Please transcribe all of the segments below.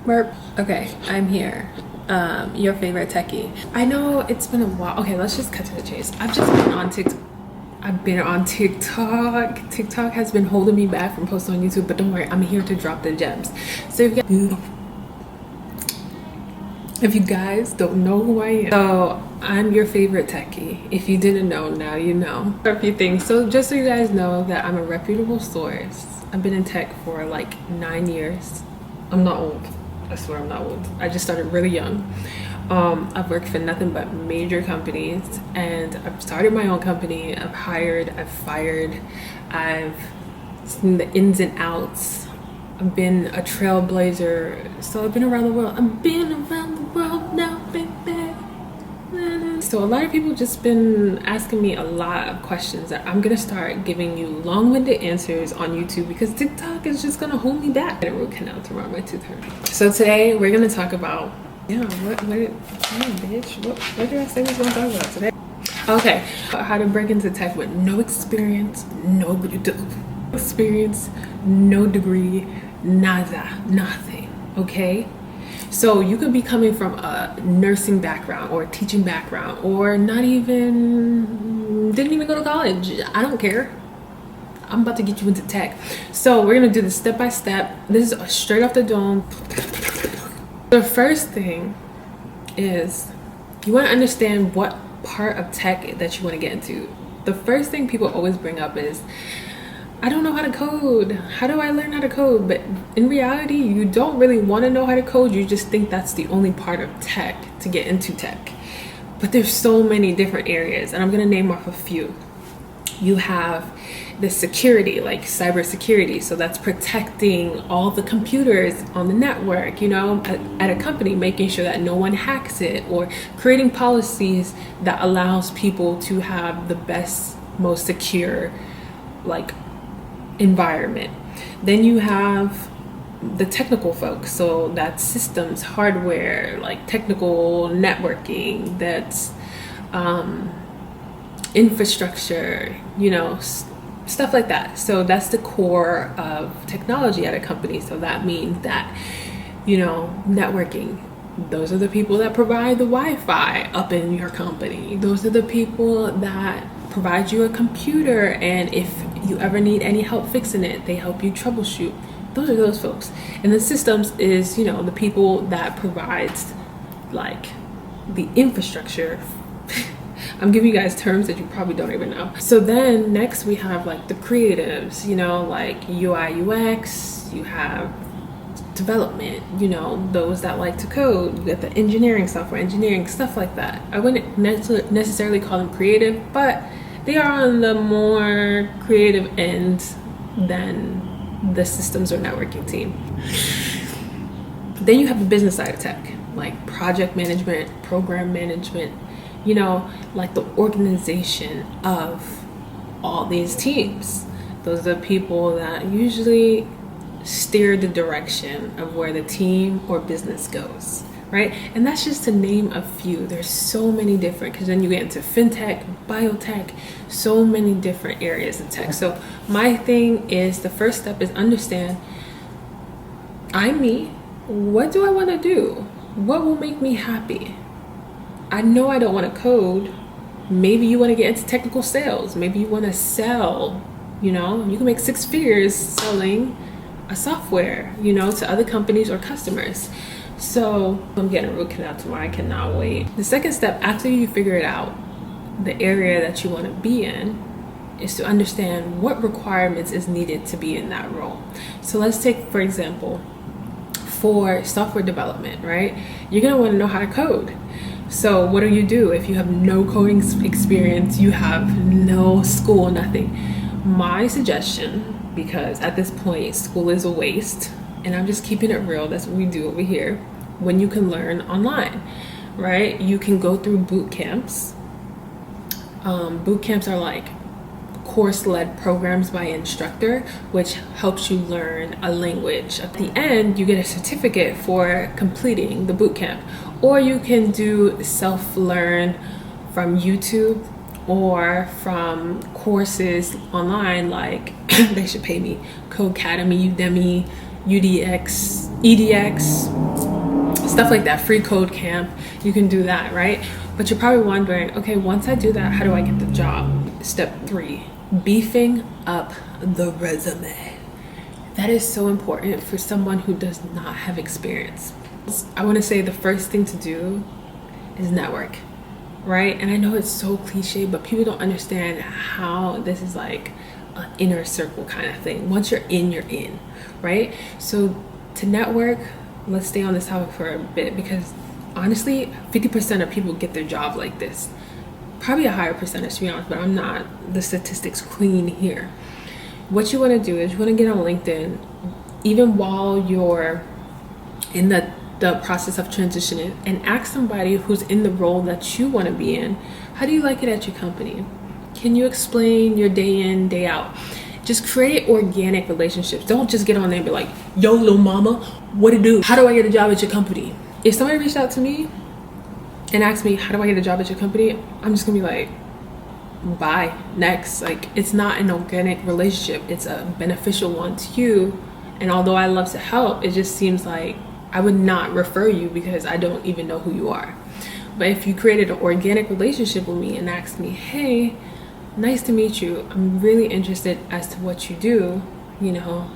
Burp. Okay, I'm here. Your favorite techie. I know it's been a while. Okay, let's just cut to the chase. I've been on TikTok. TikTok has been holding me back from posting on YouTube, but don't worry, I'm here to drop the gems. So if you guys don't know who I am, so I'm your favorite techie. If you didn't know, now you know. A few things. So just so you guys know that I'm a reputable source. I've been in tech for like 9 years. I'm not old. I swear I'm not old. I just started really young. I've worked for nothing but major companies, and I've started my own company. I've hired, I've fired, I've seen the ins and outs. I've been a trailblazer. So I've been around the world. I've been around the world now, baby. So a lot of people just been asking me a lot of questions that I'm gonna start giving you long-winded answers on YouTube because TikTok is just gonna hold me back. I get a root canal tomorrow, my tooth hurt. So today we're gonna talk about, what did I say we was gonna talk about today? Okay, how to break into tech with no experience, no degree, nada, nothing, okay? So you could be coming from a nursing background or a teaching background, or didn't even go to college. I don't care. I'm about to get you into tech. So we're gonna do this step by step. This is straight off the dome. The first thing is you wanna understand what part of tech that you wanna get into. The first thing people always bring up is, I don't know how to code. How do I learn how to code? But in reality, you don't really want to know how to code. You just think that's the only part of tech to get into tech. But there's so many different areas, and I'm going to name off a few. You have the security, like cybersecurity. So that's protecting all the computers on the network, at a company, making sure that no one hacks it, or creating policies that allows people to have the best, most secure, environment. Then you have the technical folks, so that's systems, hardware, like technical networking, that's infrastructure, stuff like that. So that's the core of technology at a company. So that means that, networking, those are the people that provide the Wi-Fi up in your company. Those are the people that provide you a computer, and if you ever need any help fixing it, they help you troubleshoot. Those are those folks. And the systems is, the people that provides the infrastructure. I'm giving you guys terms that you probably don't even know. So then next we have the creatives, like UI, UX, you have development, those that like to code, you get the engineering, software engineering, stuff like that. I wouldn't necessarily call them creative, but they are on the more creative end than the systems or networking team. Then you have the business side of tech, like project management, program management, the organization of all these teams. Those are the people that usually steer the direction of where the team or business goes, right? And that's just to name a few. There's so many different, because then you get into fintech, biotech, so many different areas of tech. So my thing is, the first step is understand, I'm me. What do I want to do? What will make me happy? I know I don't want to code. Maybe you want to get into technical sales. Maybe you want to sell, you can make 6 figures selling a software, to other companies or customers. So I'm getting a root canal tomorrow. I cannot wait. The second step, after you figure it out, the area that you want to be in, is to understand what requirements is needed to be in that role. So let's take, for example, for software development, right? You're going to want to know how to code. So what do if you have no coding experience, you have no school, nothing? My suggestion, because at this point school is a waste, and I'm just keeping it real, that's what we do over here, when you can learn online, right? You can go through boot camps. Boot camps are like course-led programs by instructor, which helps you learn a language. At the end, you get a certificate for completing the boot camp. Or you can do self-learn from YouTube or from courses online, like they should pay me, Codecademy, Udemy, UDX, EDX, stuff like that, free code camp. You can do that, right? But you're probably wondering, okay, once I do that, how do I get the job? Step 3, beefing up the resume. That is so important for someone who does not have experience. I want to say the first thing to do is network, right? And I know it's so cliche, but people don't understand how this is like an inner circle kind of thing. Once you're in, right? So to network, let's stay on this topic for a bit, because honestly, 50% of people get their job like this. Probably a higher percentage, to be honest, but I'm not the statistics queen here. What you want to do is you want to get on LinkedIn, even while you're in the process of transitioning, and ask somebody who's in the role that you want to be in, how do you like it at your company? Can you explain your day in, day out? Just create organic relationships. Don't just get on there and be like, yo, little mama, what to do? How do I get a job at your company? If somebody reached out to me and asked me, how do I get a job at your company? I'm just gonna be like, bye, next. Like, it's not an organic relationship. It's a beneficial one to you. And although I love to help, it just seems like I would not refer you because I don't even know who you are. But if you created an organic relationship with me and asked me, hey, nice to meet you, I'm really interested as to what you do, you know,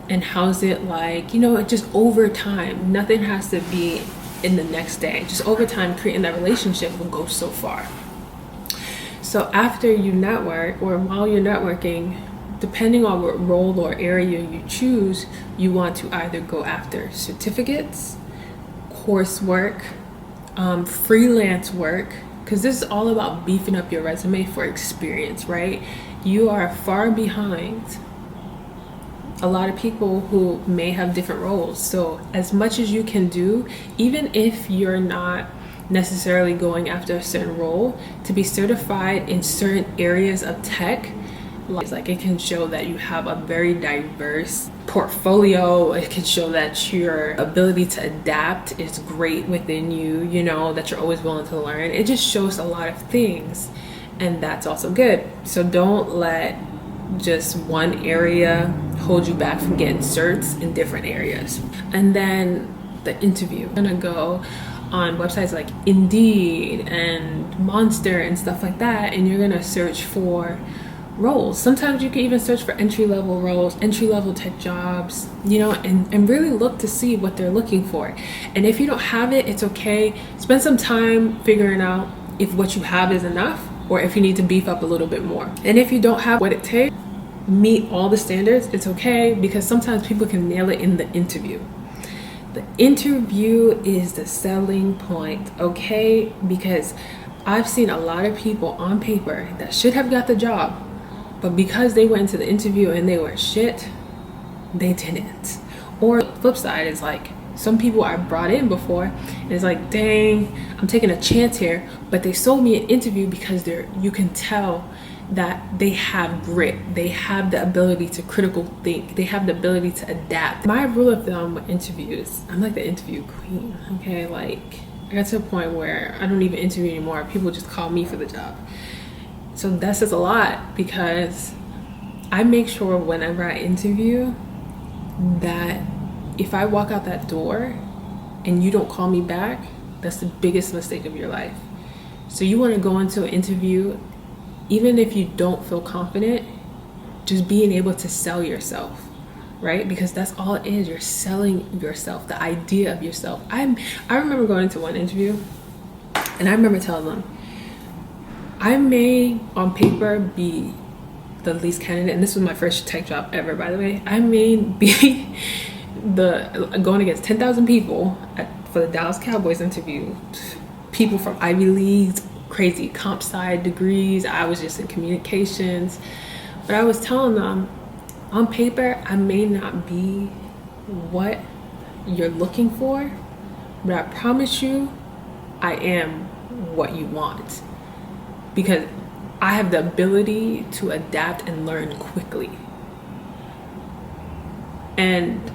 and how's it like, you know, just over time. Nothing has to be in the next day. Just over time, creating that relationship will go so far. So after you network, or while you're networking, depending on what role or area you choose, you want to either go after certificates, coursework, freelance work, because this is all about beefing up your resume for experience, right? You are far behind a lot of people who may have different roles. So as much as you can do, even if you're not necessarily going after a certain role, to be certified in certain areas of tech, like it can show that you have a very diverse portfolio. It can show that your ability to adapt is great within you, you know, that you're always willing to learn. It just shows a lot of things, and that's also good. So don't let just one area hold you back from getting certs in different areas. And then the interview. I'm gonna go on websites like Indeed and Monster and stuff like that, and you're gonna search for roles. Sometimes you can even search for entry-level roles, entry-level tech jobs, you know, and really look to see what they're looking for. And if you don't have it, it's okay. Spend some time figuring out if what you have is enough, or if you need to beef up a little bit more. And if you don't have what it takes, meet all the standards, it's okay, because sometimes people can nail it in the interview. The interview is the selling point, okay? Because I've seen a lot of people on paper that should have got the job, but because they went to the interview and they were shit, they didn't. Or the flip side is like, some people I brought in before, and it's like, dang, I'm taking a chance here, but they sold me an interview because you can tell that they have grit, they have the ability to critical think, they have the ability to adapt. My rule of thumb with interviews, I'm like the interview queen, okay? Like, I got to a point where I don't even interview anymore. People just call me for the job. So that says a lot, because I make sure whenever I interview that if I walk out that door and you don't call me back, that's the biggest mistake of your life. So you want to go into an interview, even if you don't feel confident, just being able to sell yourself, right? Because that's all it is. You're selling yourself, the idea of yourself. I remember going into one interview, and I remember telling them, I may on paper be the least candidate, and this was my first tech job ever, by the way. I may be going against 10,000 people for the Dallas Cowboys interview, people from Ivy Leagues, crazy comp sci degrees. I was just in communications, but I was telling them, on paper, I may not be what you're looking for, but I promise you, I am what you want, because I have the ability to adapt and learn quickly. And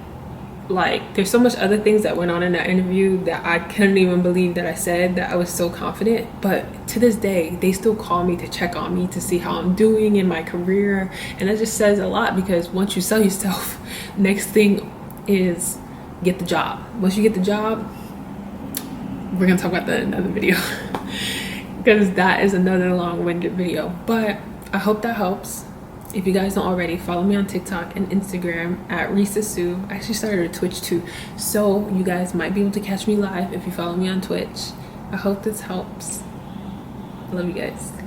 Like, there's so much other things that went on in that interview that I couldn't even believe that I said, that I was so confident. But to this day, they still call me to check on me, to see how I'm doing in my career. And that just says a lot, because once you sell yourself, next thing is get the job. Once you get the job, we're gonna talk about that in another video because that is another long-winded video. But I hope that helps. If you guys don't already, follow me on TikTok and Instagram at Resasue. I actually started a Twitch too, so you guys might be able to catch me live if you follow me on Twitch. I hope this helps. I love you guys.